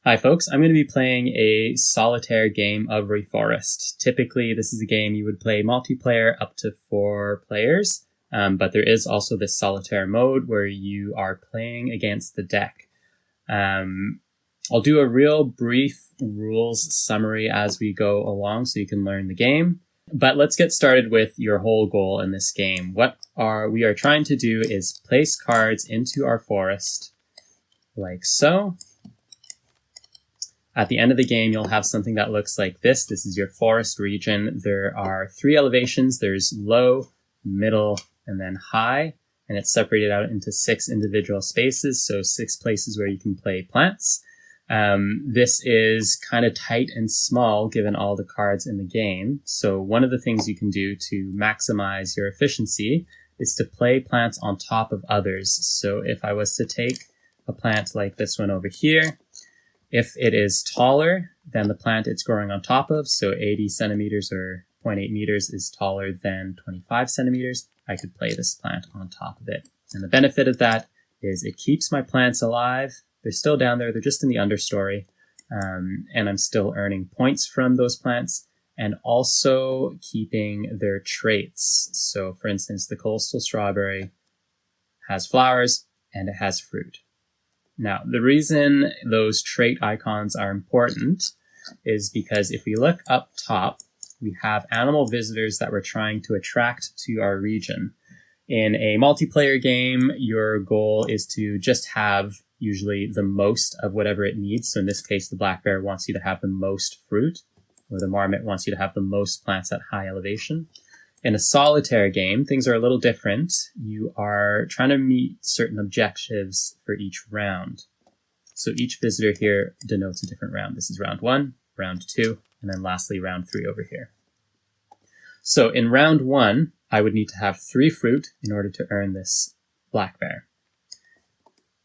Hi folks, I'm going to be playing a solitaire game of Reforest. Typically, this is a game you would play multiplayer up to 4 players, but there is also this solitaire mode where you are playing against the deck. I'll do a real brief rules summary as we go along so you can learn the game. But let's get started with your whole goal in this game. What we are trying to do is place cards into our forest like so. At the end of the game, you'll have something that looks like this. This is your forest region. There are 3 elevations. There's low, middle, and then high. And it's separated out into 6 individual spaces, so 6 places where you can play plants. This is kind of tight and small given all the cards in the game. So one of the things you can do to maximize your efficiency is to play plants on top of others. So if I was to take a plant like this one over here, if it is taller than the plant it's growing on top of, so 80 centimeters or 0.8 meters is taller than 25 centimeters, I could play this plant on top of it. And the benefit of that is it keeps my plants alive. They're still down there. They're just in the understory. And I'm still earning points from those plants and also keeping their traits. So for instance, the coastal strawberry has flowers and it has fruit. Now, the reason those trait icons are important is because if we look up top, we have animal visitors that we're trying to attract to our region. In a multiplayer game, your goal is to just have usually the most of whatever it needs. So in this case, the black bear wants you to have the most fruit, or the marmot wants you to have the most plants at high elevation. In a solitaire game, things are a little different. You are trying to meet certain objectives for each round. So each visitor here denotes a different round. This is round 1, round 2, and then lastly round 3 over here. So in round 1, I would need to have 3 fruit in order to earn this black bear.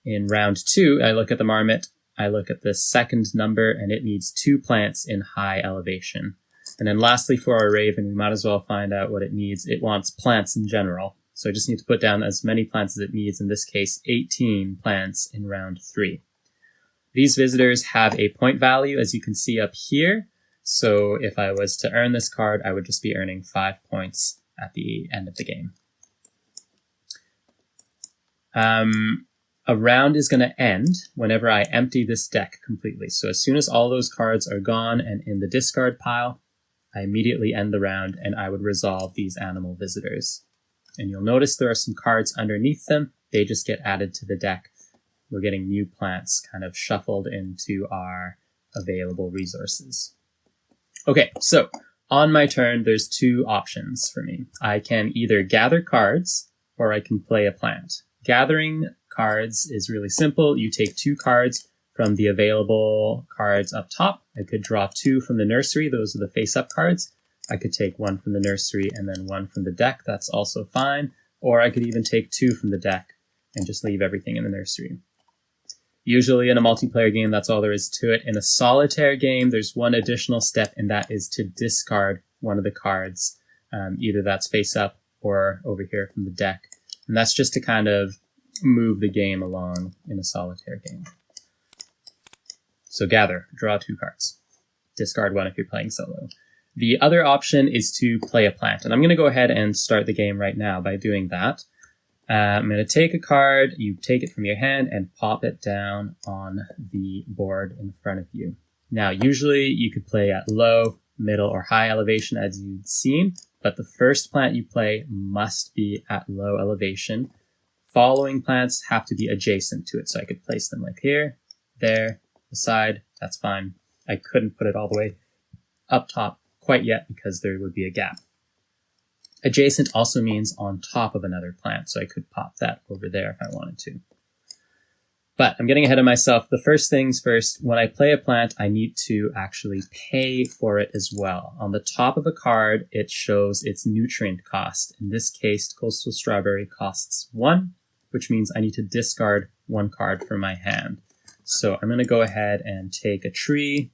In round 2, I look at the marmot, I look at the second number, and it needs 2 plants in high elevation. And then lastly, for our raven, we might as well find out what it needs. It wants plants in general. So I just need to put down as many plants as it needs, in this case, 18 plants in round 3. These visitors have a point value, as you can see up here. So if I was to earn this card, I would just be earning 5 points at the end of the game. A round is going to end whenever I empty this deck completely. So as soon as all those cards are gone and in the discard pile, I immediately end the round and I would resolve these animal visitors. And you'll notice there are some cards underneath them. They just get added to the deck. We're getting new plants kind of shuffled into our available resources. Okay, so on my turn, there's 2 options for me. I can either gather cards or I can play a plant. Gathering cards is really simple. You take 2 cards from the available cards up top. I could draw 2 from the nursery. Those are the face-up cards. I could take 1 from the nursery and then 1 from the deck. That's also fine. Or I could even take 2 from the deck and just leave everything in the nursery. Usually in a multiplayer game, that's all there is to it. In a solitaire game, there's one additional step, and that is to discard one of the cards. Either that's face-up or over here from the deck. And that's just to kind of move the game along in a solitaire game. So gather, draw 2 cards. Discard 1 if you're playing solo. The other option is to play a plant. And I'm going to go ahead and start the game right now by doing that. I'm going to take a card, you take it from your hand and pop it down on the board in front of you. Now, usually you could play at low, middle, or high elevation as you've seen, but the first plant you play must be at low elevation. Following plants have to be adjacent to it, so I could place them like here, there, the side, that's fine. I couldn't put it all the way up top quite yet because there would be a gap. Adjacent also means on top of another plant, so I could pop that over there if I wanted to. But I'm getting ahead of myself. The first things first, when I play a plant, I need to actually pay for it as well. On the top of a card, it shows its nutrient cost. In this case, coastal strawberry costs 1, which means I need to discard 1 card from my hand. So I'm going to go ahead and take a tree,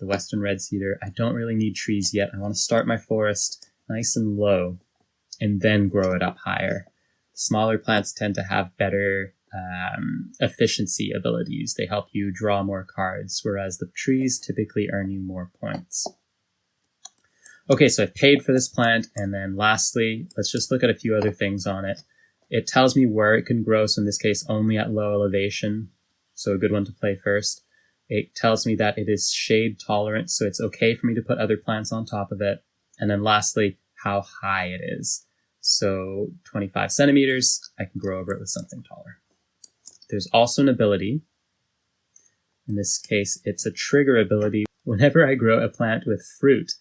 the western red cedar. I don't really need trees yet. I want to start my forest nice and low and then grow it up higher. Smaller plants tend to have better efficiency abilities. They help you draw more cards, whereas the trees typically earn you more points. Okay, so I've paid for this plant, and then lastly, let's just look at a few other things on it. It tells me where it can grow, so in this case, only at low elevation, so a good one to play first. It tells me that it is shade tolerant, so it's okay for me to put other plants on top of it. And then lastly, how high it is. So 25 centimeters, I can grow over it with something taller. There's also an ability. In this case, it's a trigger ability. Whenever I grow a plant with fruit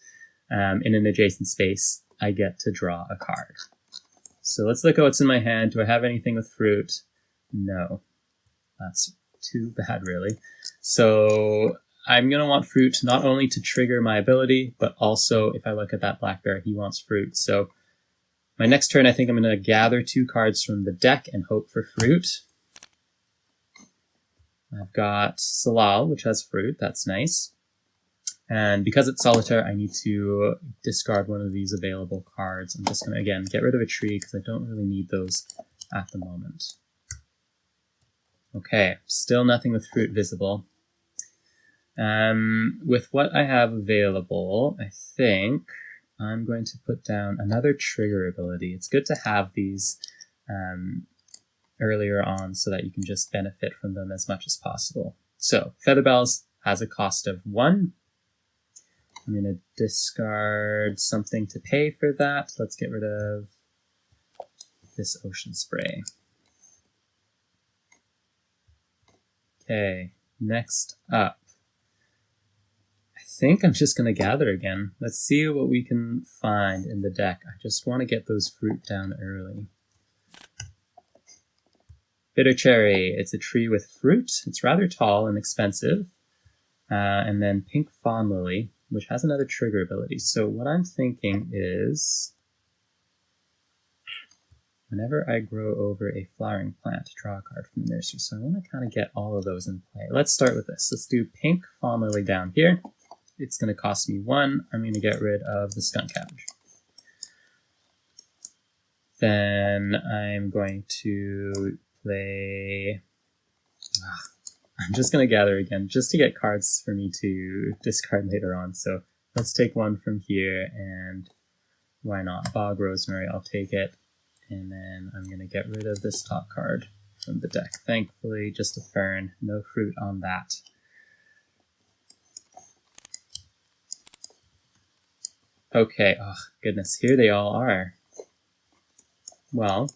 in an adjacent space, I get to draw a card. So let's look at what's in my hand. Do I have anything with fruit? No. That's too bad, really. So I'm going to want fruit not only to trigger my ability, but also if I look at that black bear, he wants fruit. So my next turn, I think I'm going to gather 2 cards from the deck and hope for fruit. I've got Salal, which has fruit. That's nice. And because it's Solitaire, I need to discard one of these available cards. I'm just going to, again, get rid of a tree because I don't really need those at the moment. Okay, still nothing with fruit visible. With what I have available, I think I'm going to put down another trigger ability. It's good to have these earlier on so that you can just benefit from them as much as possible. So, Featherbells has a cost of 1. I'm going to discard something to pay for that. Let's get rid of this Ocean Spray. Okay, next up. I think I'm just going to gather again. Let's see what we can find in the deck. I just want to get those fruit down early. Bitter Cherry. It's a tree with fruit. It's rather tall and expensive. And then Pink Fawn Lily, which has another trigger ability. So what I'm thinking is, whenever I grow over a flowering plant, draw a card from the nursery. So I want to kind of get all of those in play. Let's start with this. Let's do Pink Fawn Lily down here. It's going to cost me 1. I'm going to get rid of the Skunk Cabbage. Then I'm going to play... I'm just going to gather again, just to get cards for me to discard later on. So let's take one from here, and why not? Bog Rosemary, I'll take it. And then I'm going to get rid of this top card from the deck. Thankfully, just a fern, no fruit on that. Okay, oh goodness, here they all are. Well,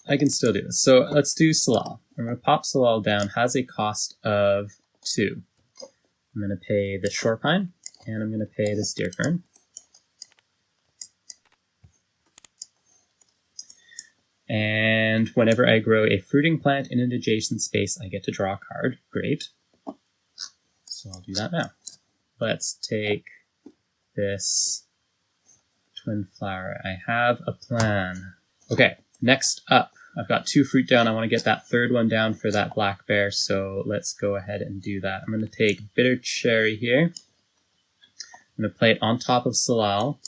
I can still do this. So let's do Salal. I'm going to pop Salal down. Has a cost of 2. I'm going to pay the Shore Pine, and I'm going to pay this Deer Fern. And whenever I grow a fruiting plant in an adjacent space, I get to draw a card. Great. So I'll do that now. Let's take this Twinflower. I have a plan. Okay, next up, I've got 2 fruit down. I want to get that 3rd one down for that black bear, so let's go ahead and do that. I'm going to take Bitter Cherry here. I'm going to play it on top of Salal.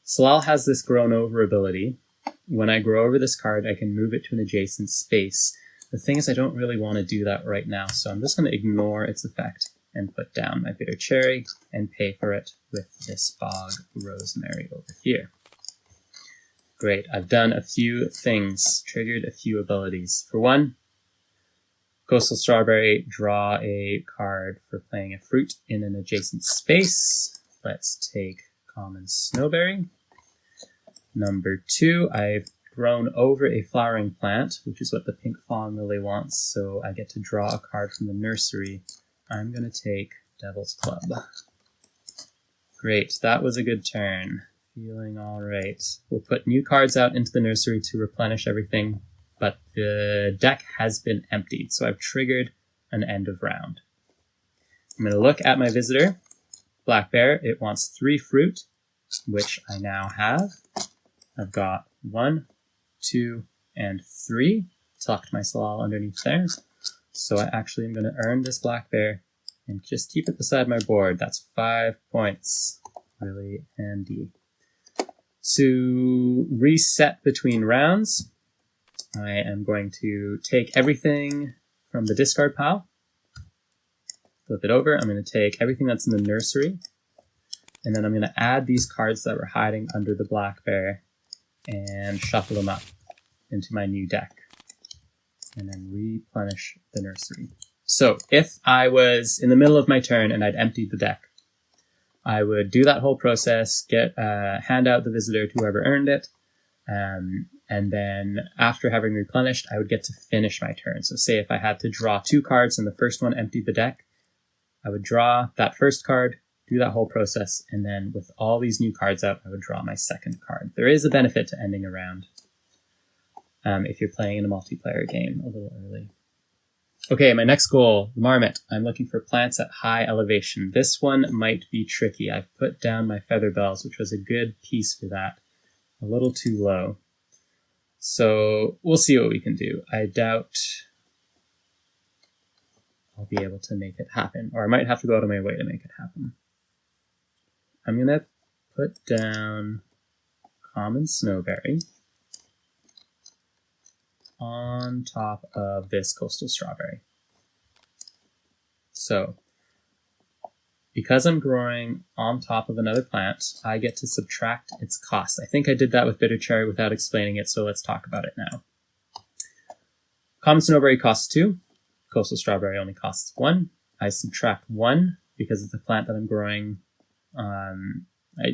Salal has this grown over ability. When I grow over this card, I can move it to an adjacent space. The thing is, I don't really want to do that right now, so I'm just going to ignore its effect and put down my Bitter Cherry and pay for it with this Bog Rosemary over here. Great, I've done a few things, triggered a few abilities. For one, Coastal Strawberry, draw a card for playing a fruit in an adjacent space. Let's take Common Snowberry. Number 2, I've grown over a flowering plant, which is what the Pink Fawn Lily wants, so I get to draw a card from the nursery. I'm going to take Devil's Club. Great, that was a good turn. Feeling all right. We'll put new cards out into the nursery to replenish everything, but the deck has been emptied, so I've triggered an end of round. I'm going to look at my visitor, Black Bear. It wants 3 fruit, which I now have. I've got 1, 2, and 3. Tucked my Salal underneath there. So I actually am going to earn this Black Bear and just keep it beside my board. That's 5 points. Really handy. To reset between rounds, I am going to take everything from the discard pile, flip it over. I'm going to take everything that's in the nursery, and then I'm going to add these cards that were hiding under the black bear and shuffle them up into my new deck, and then replenish the nursery. So if I was in the middle of my turn and I'd emptied the deck, I would do that whole process, hand out the visitor to whoever earned it, and then after having replenished, I would get to finish my turn. So say if I had to draw 2 cards and the first one emptied the deck, I would draw that first card, do that whole process, and then with all these new cards out, I would draw my second card. There is a benefit to ending a round if you're playing in a multiplayer game a little early. Okay, my next goal, the marmot. I'm looking for plants at high elevation. This one might be tricky. I've put down my feather bells, which was a good piece for that. A little too low. So we'll see what we can do. I doubt I'll be able to make it happen, or I might have to go out of my way to make it happen. I'm going to put down common snowberry on top of this coastal strawberry. So, because I'm growing on top of another plant, I get to subtract its cost. I think I did that with bitter cherry without explaining it, so let's talk about it now. Common snowberry costs 2. Coastal strawberry only costs 1. I subtract 1 because it's a plant that I'm growing. I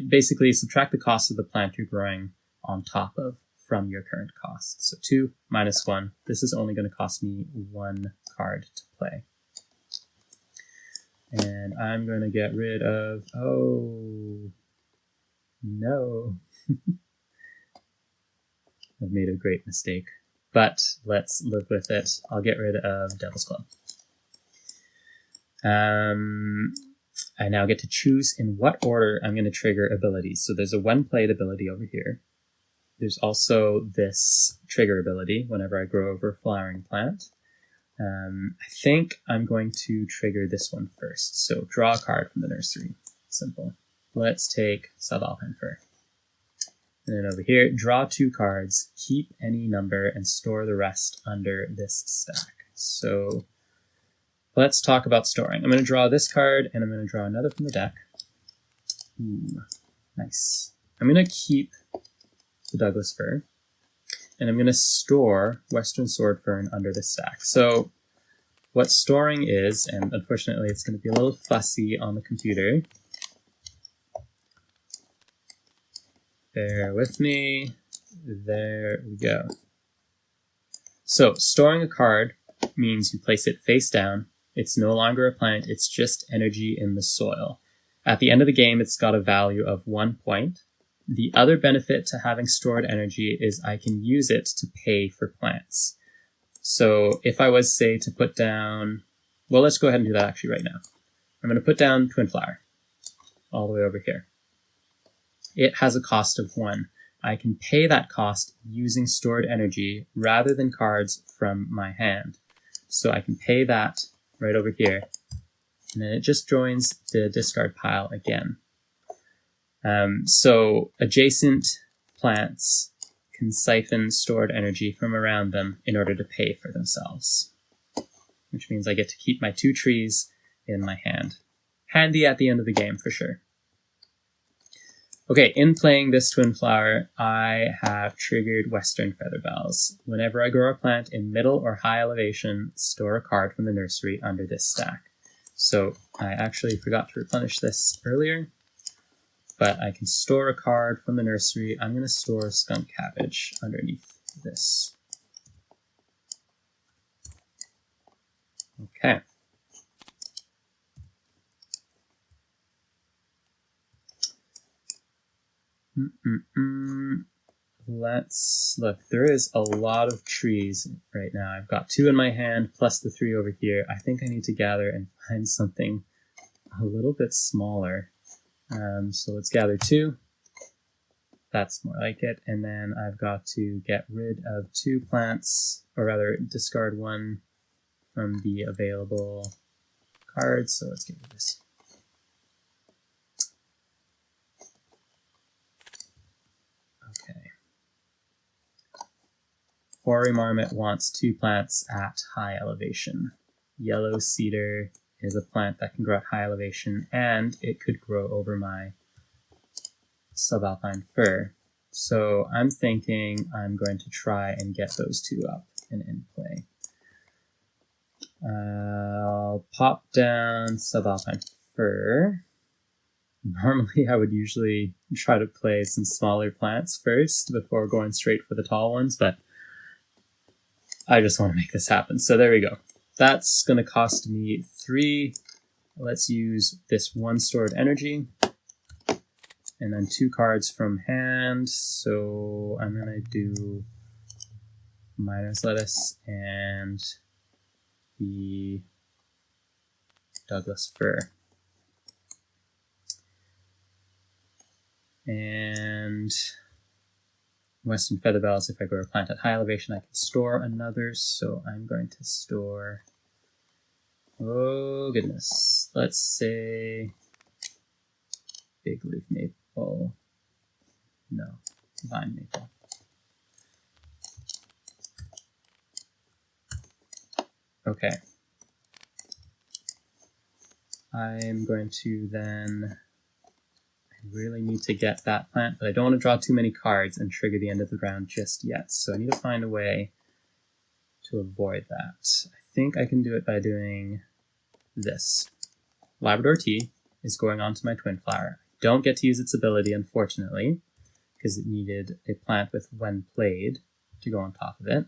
basically subtract the cost of the plant you're growing on top of from your current cost. So 2 minus 1. This is only going to cost me 1 card to play. And I'm going to get rid of... Oh, no. I've made a great mistake. But let's live with it. I'll get rid of Devil's Club. I now get to choose in what order I'm going to trigger abilities. So there's a when-played ability over here. There's also this trigger ability whenever I grow over a flowering plant. I think I'm going to trigger this one first. So draw a card from the nursery. Simple. Let's take Subalpine Fir. And then over here, draw 2 cards, keep any number, and store the rest under this stack. So let's talk about storing. I'm going to draw this card, and I'm going to draw another from the deck. Ooh, nice. I'm going to keep the Douglas Fir, and I'm going to store Western Sword Fern under this stack. So what storing is, and unfortunately it's going to be a little fussy on the computer. Bear with me. There we go. So storing a card means you place it face down. It's no longer a plant, it's just energy in the soil. At the end of the game, it's got a value of 1 point. The other benefit to having stored energy is I can use it to pay for plants. So if I was, say, to put down... Well, let's go ahead and do that actually right now. I'm going to put down Twinflower all the way over here. It has a cost of 1. I can pay that cost using stored energy rather than cards from my hand. So I can pay that right over here, and then it just joins the discard pile again. So adjacent plants can siphon stored energy from around them in order to pay for themselves, which means I get to keep my 2 trees in my hand. Handy at the end of the game for sure. Okay, in playing this Twinflower, I have triggered Western Feather Bells. Whenever I grow a plant in middle or high elevation, store a card from the nursery under this stack. So I actually forgot to replenish this earlier, but I can store a card from the nursery. I'm going to store Skunk Cabbage underneath this. Okay. Let's look. There is a lot of trees right now. I've got 2 in my hand plus the 3 over here. I think I need to gather and find something a little bit smaller. So let's gather 2. That's more like it. And then I've got to get rid of 2 plants, or rather discard 1 from the available cards. So let's get rid of this. Hoary Marmot wants 2 plants at high elevation. Yellow cedar is a plant that can grow at high elevation, and it could grow over my subalpine fir. So I'm thinking I'm going to try and get those 2 up and in play. I'll pop down subalpine fir. Normally I would usually try to play some smaller plants first before going straight for the tall ones, but I just want to make this happen. So there we go. That's going to cost me 3. Let's use this 1 stored energy. And then 2 cards from hand. So I'm going to do Miner's Lettuce and the Douglas Fir. And Western Featherbells, if I grow a plant at high elevation, I can store another. So I'm going to store, oh goodness, let's say Big Leaf Maple. No, Vine Maple. Okay. I'm going to then, I really need to get that plant, but I don't want to draw too many cards and trigger the end of the round just yet. So I need to find a way to avoid that. I think I can do it by doing this. Labrador Tea is going on to my Twinflower. Don't get to use its ability, unfortunately, because it needed a plant with When Played to go on top of it.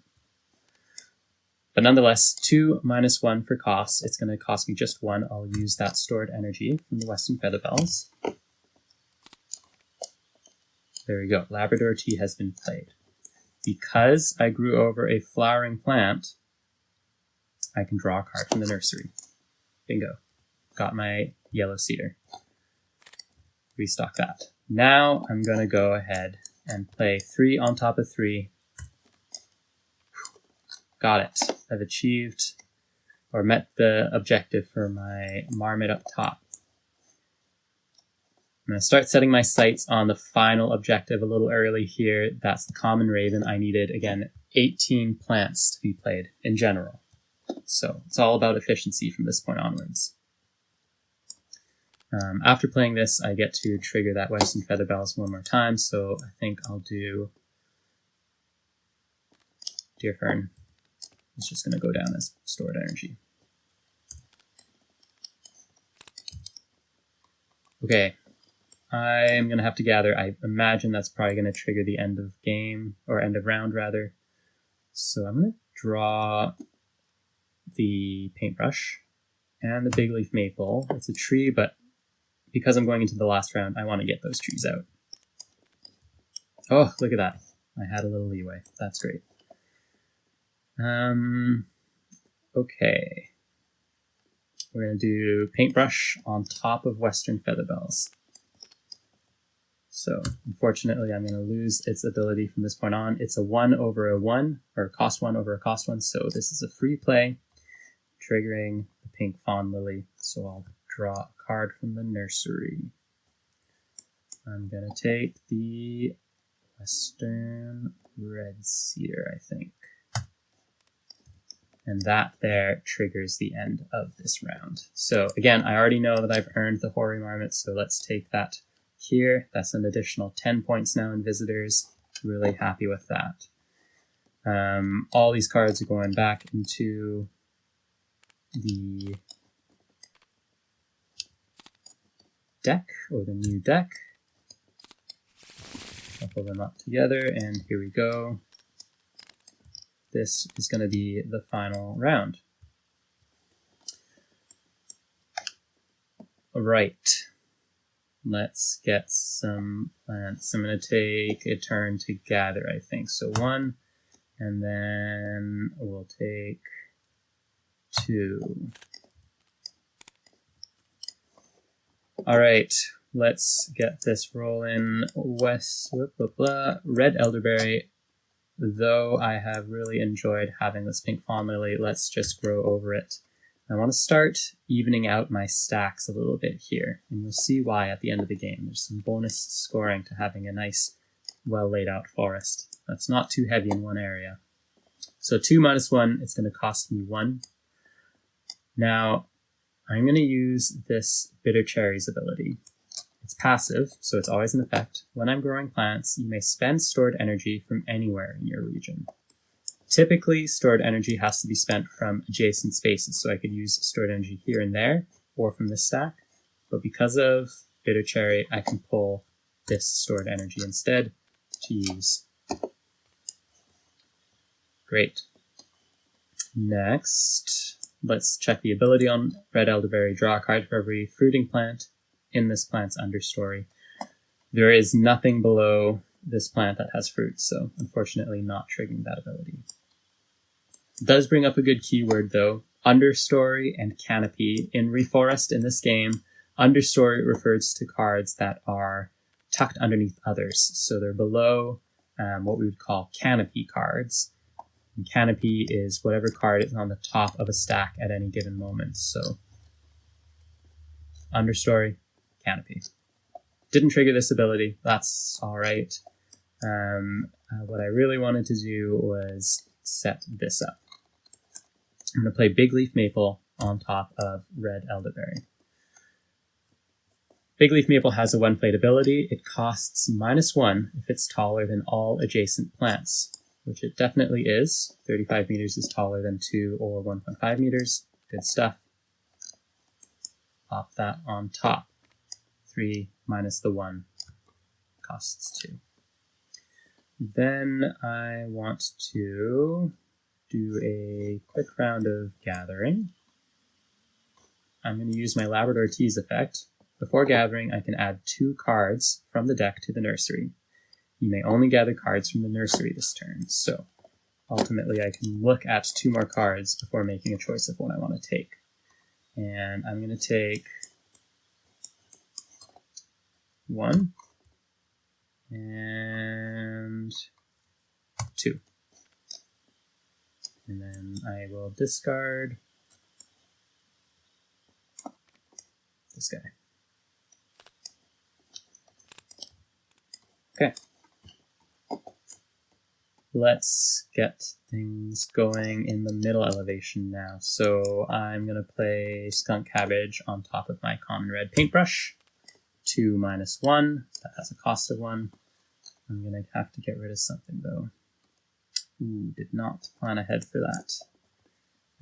But nonetheless, 2 minus 1 for cost. It's going to cost me just 1. I'll use that stored energy from the Western Featherbells. There we go. Labrador Tea has been played. Because I grew over a flowering plant, I can draw a card from the nursery. Bingo. Got my yellow cedar. Restock that. Now I'm going to go ahead and play 3 on top of 3. Got it. I've achieved or met the objective for my marmot up top. I'm going to start setting my sights on the final objective a little early here. That's the common raven. I needed, again, 18 plants to be played in general. So it's all about efficiency from this point onwards. After playing this, I get to trigger that Western Featherbells 1 more time, so I think I'll do Deer Fern. It's just going to go down as stored energy. Okay, I'm going to have to gather. I imagine that's probably going to trigger the end of game, or end of round rather. So I'm going to draw the paintbrush and the big leaf maple. It's a tree, but because I'm going into the last round, I want to get those trees out. Oh, look at that. I had a little leeway. That's great. Okay. We're going to do paintbrush on top of Western Featherbells. So, unfortunately, I'm going to lose its ability from this point on. It's a 1 over a 1, or cost 1 over a cost 1, so this is a free play, triggering the pink fawn lily. So I'll draw a card from the nursery. I'm going to take the Western Red Cedar, I think. And that there triggers the end of this round. So again, I already know that I've earned the Hoary Marmot, so let's take that here. That's an additional 10 points now in visitors. Really happy with that. All these cards are going back into the deck, or the new deck. Shuffle them up together, and here we go. This is going to be the final round. All right, let's get some plants. I'm going to take a turn to gather, I think. So 1, and then we'll take 2. All right, let's get this rolling. Red elderberry. Though I have really enjoyed having this pink fawn lily, let's just grow over it. I want to start evening out my stacks a little bit here, and you'll see why at the end of the game. There's some bonus scoring to having a nice, well laid out forest that's not too heavy in one area. So 2 minus 1, it's going to cost me 1. Now, I'm going to use this Bitter Cherries ability. It's passive, so it's always in effect. When I'm growing plants, you may spend stored energy from anywhere in your region. Typically, stored energy has to be spent from adjacent spaces, so I could use stored energy here and there, or from this stack. But because of Bitter Cherry, I can pull this stored energy instead to use. Great. Next, let's check the ability on red elderberry. Draw a card for every fruiting plant in this plant's understory. There is nothing below this plant that has fruit, so unfortunately not triggering that ability. It does bring up a good keyword though, understory and canopy. In Reforest in this game, understory refers to cards that are tucked underneath others, so they're below what we would call canopy cards. And canopy is whatever card is on the top of a stack at any given moment, so understory, canopy. Didn't trigger this ability, that's all right. What I really wanted to do was set this up. I'm going to play Big Leaf Maple on top of Red Elderberry. Big Leaf Maple has a 1 plate ability. It costs -1 if it's taller than all adjacent plants, which it definitely is. 35 meters is taller than 2 or 1.5 meters. Good stuff. Pop that on top. 3 minus the 1 costs 2. Then I want to do a quick round of gathering. I'm going to use my Labrador Tease effect. Before gathering, I can add 2 cards from the deck to the nursery. You may only gather cards from the nursery this turn, so ultimately I can look at 2 more cards before making a choice of what I want to take. And I'm going to take 1 and 2. And then I will discard this guy. Okay. Let's get things going in the middle elevation now. So I'm going to play Skunk Cabbage on top of my common red paintbrush. 2 minus 1. That has a cost of 1. I'm going to have to get rid of something though. Ooh, did not plan ahead for that.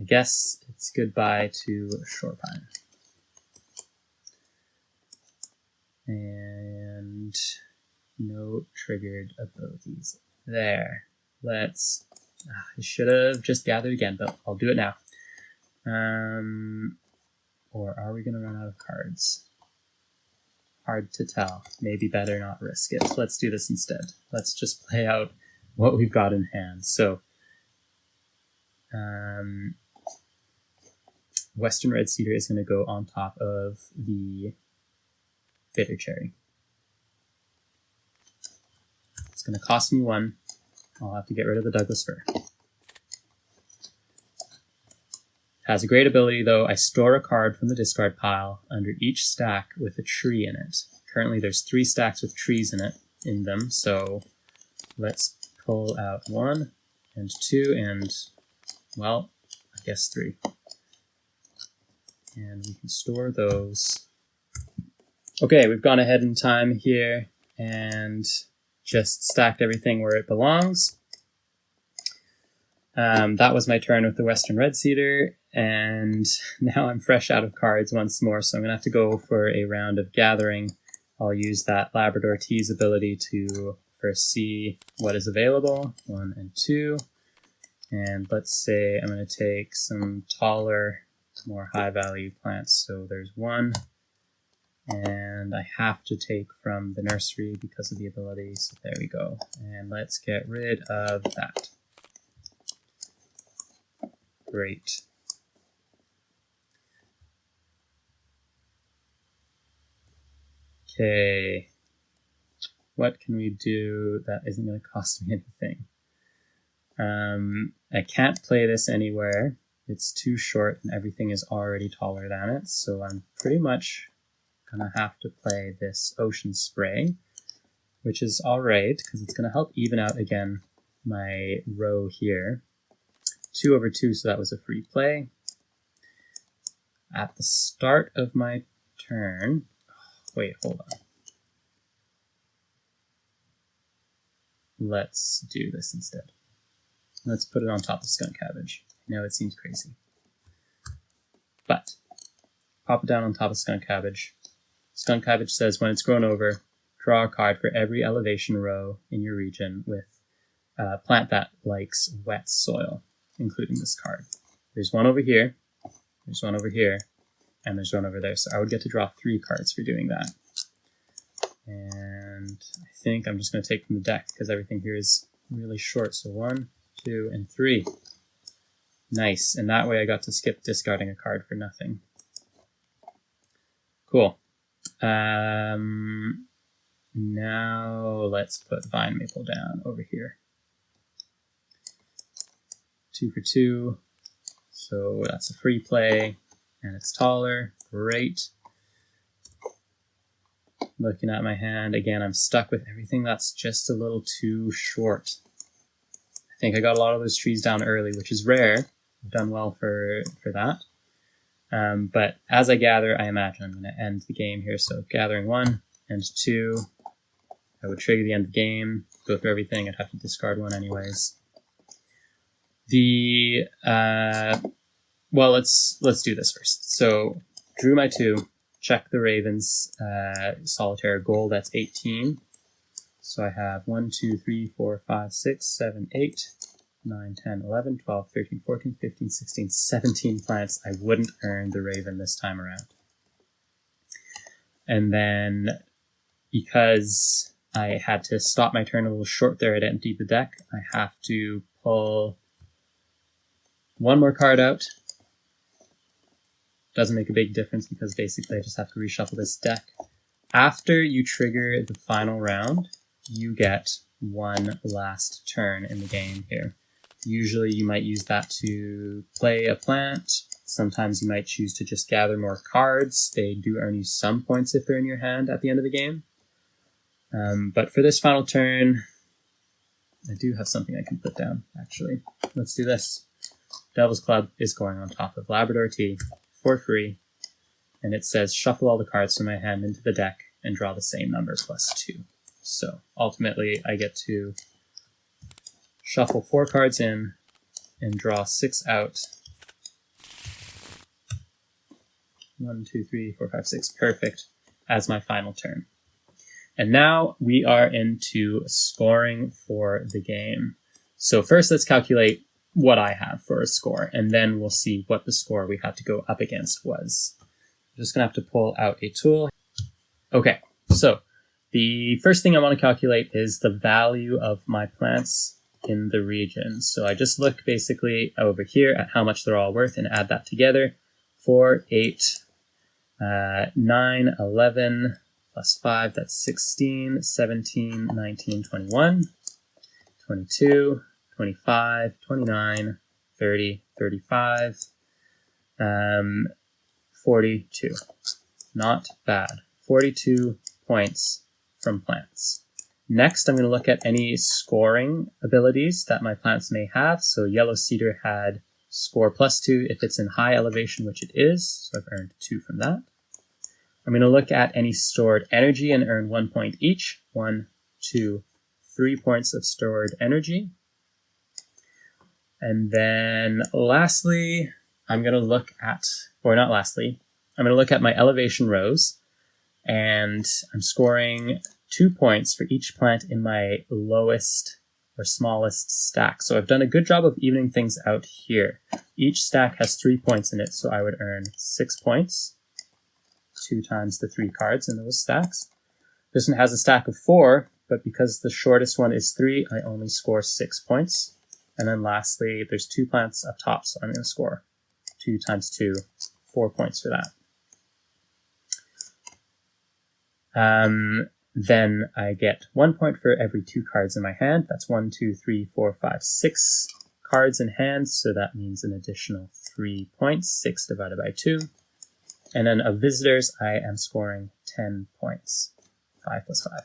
I guess it's goodbye to Shorepine. And no triggered abilities there. Let's, I should have just gathered again, but I'll do it now. Or are we going to run out of cards? Hard to tell. Maybe better not risk it. Let's do this instead. Let's just play out what we've got in hand. So, Western Red Cedar is going to go on top of the Bitter Cherry. It's going to cost me 1. I'll have to get rid of the Douglas Fir. Has a great ability though. I store a card from the discard pile under each stack with a tree in it. Currently there's 3 stacks with trees in them, so let's pull out 1 and 2 and, well, I guess 3. And we can store those. Okay, we've gone ahead in time here and just stacked everything where it belongs. That was my turn with the Western Red Cedar, and now I'm fresh out of cards once more, so I'm going to have to go for a round of gathering. I'll use that Labrador Tease ability to first see what is available, 1 and 2. And let's say I'm going to take some taller, more high-value plants. So there's 1, and I have to take from the nursery because of the ability, so there we go. And let's get rid of that. Great. Okay, what can we do that isn't going to cost me anything? I can't play this anywhere. It's too short and everything is already taller than it, so I'm pretty much going to have to play this Ocean Spray, which is alright because it's going to help even out again my row here. 2/2, so that was a free play. At the start of my turn, wait, hold on. Let's do this instead. Let's put it on top of Skunk Cabbage. I know it seems crazy. But pop it down on top of Skunk Cabbage. Skunk Cabbage says when it's grown over, draw a card for every elevation row in your region with a plant that likes wet soil, including this card. There's one over here, there's one over here, and there's one over there. So I would get to draw 3 cards for doing that. And I think I'm just going to take from the deck because everything here is really short. So 1, 2, and 3. Nice. And that way I got to skip discarding a card for nothing. Cool. Now let's put Vine Maple down over here. 2 for 2. So that's a free play. And it's taller. Great. Looking at my hand, again, I'm stuck with everything that's just a little too short. I think I got a lot of those trees down early, which is rare. I've done well for that. But as I gather, I imagine I'm going to end the game here. So gathering 1 and 2, I would trigger the end of the game, go through everything. I'd have to discard 1 anyways. Well, let's do this first. So drew my 2. Check the Ravens Solitaire goal, that's 18. So I have 1, 2, 3, 4, 5, 6, 7, 8, 9, 10, 11, 12, 13, 14, 15, 16, 17 plants. I wouldn't earn the Raven this time around. And then because I had to stop my turn a little short there, I'd emptied the deck. I have to pull 1 more card out. Doesn't make a big difference because basically I just have to reshuffle this deck. After you trigger the final round, you get 1 last turn in the game here. Usually you might use that to play a plant. Sometimes you might choose to just gather more cards. They do earn you some points if they're in your hand at the end of the game. But for this final turn, I do have something I can put down, actually. Let's do this. Devil's Club is going on top of Labrador Tea for free, and it says shuffle all the cards from my hand into the deck and draw the same number plus 2. So ultimately I get to shuffle 4 cards in and draw 6 out. 1, 2, 3, 4, 5, 6. Perfect. As my final turn. And now we are into scoring for the game. So first let's calculate what I have for a score, and then we'll see what the score we had to go up against was. I'm just gonna have to pull out a tool. Okay, so the first thing I want to calculate is the value of my plants in the region. So I just look basically over here at how much they're all worth and add that together. 4, 8, 9, 11, plus 5, that's 16, 17, 19, 21, 22, 25, 29, 30, 35, 42. Not bad. 42 points from plants. Next, I'm going to look at any scoring abilities that my plants may have. So yellow cedar had score +2 if it's in high elevation, which it is. So I've earned 2 from that. I'm going to look at any stored energy and earn 1 point each. 1, 2, 3 points of stored energy. And then lastly, I'm going to look at, or not lastly, I'm going to look at my elevation rows, and I'm scoring 2 points for each plant in my lowest or smallest stack. So I've done a good job of evening things out here. Each stack has 3 points in it, so I would earn 6 points, 2 times the 3 cards in those stacks. This one has a stack of 4, but because the shortest one is 3, I only score 6 points. And then lastly, there's 2 plants up top, so I'm going to score 2 times 2, 4 points for that. Then I get 1 point for every 2 cards in my hand. That's 1, 2, 3, 4, 5, 6 cards in hand, so that means an additional 3 points, 6 divided by 2. And then of visitors, I am scoring 10 points, 5 plus 5.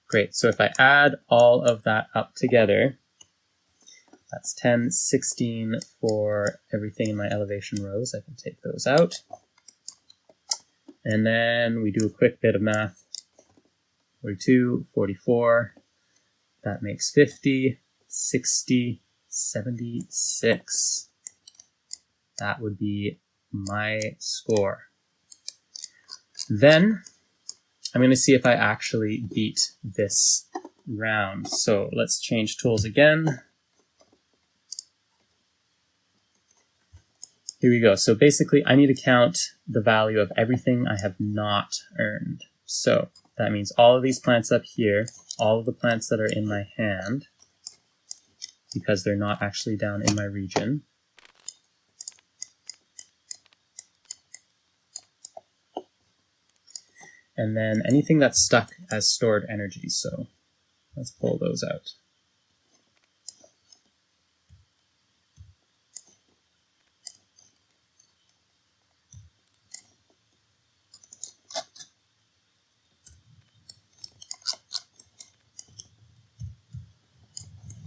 Great, so if I add all of that up together, That's 10, 16 for everything in my elevation rows. I can take those out. And then we do a quick bit of math. 42, 44. That makes 50, 60, 76. That would be my score. Then I'm going to see if I actually beat this round. So let's change tools again. Here we go. So basically I need to count the value of everything I have not earned. So that means all of these plants up here, all of the plants that are in my hand, because they're not actually down in my region. And then anything that's stuck as stored energy. So let's pull those out.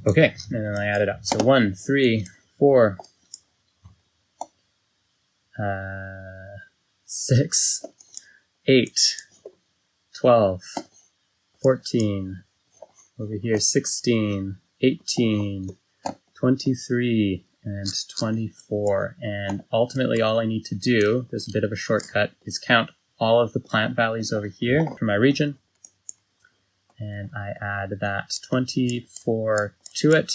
Okay, and then I add it up. So 1, 3, 4, 6, 8, 12, 14, over here 16, 18, 23, and 24. And ultimately all I need to do, there's a bit of a shortcut, is count all of the plant values over here for my region. And I add that 24 to it.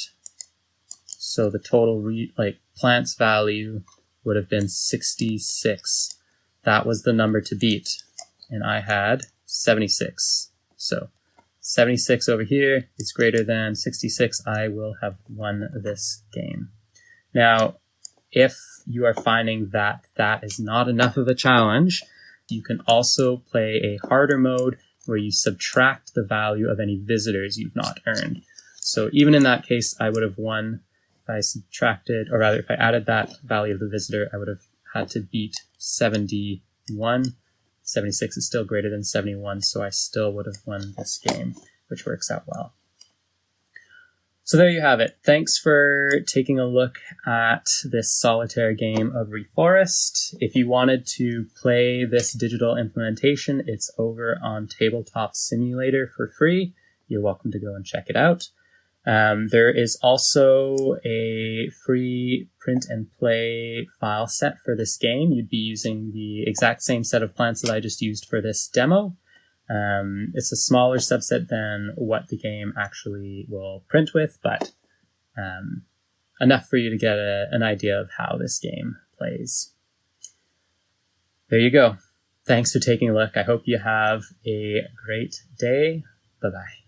So the total plants value would have been 66. That was the number to beat. And I had 76. So 76 over here is greater than 66. I will have won this game. Now, if you are finding that that is not enough of a challenge, you can also play a harder mode where you subtract the value of any visitors you've not earned. So even in that case, I would have won if I subtracted, or rather if I added that value of the visitor, I would have had to beat 71. 76 is still greater than 71, so I still would have won this game, which works out well. So there you have it. Thanks for taking a look at this solitaire game of Reforest. If you wanted to play this digital implementation, it's over on Tabletop Simulator for free. You're welcome to go and check it out. There is also a free print and play file set for this game. You'd be using the exact same set of plants that I just used for this demo. It's a smaller subset than what the game actually will print with, but enough for you to get an idea of how this game plays. There you go. Thanks for taking a look. I hope you have a great day. Bye-bye.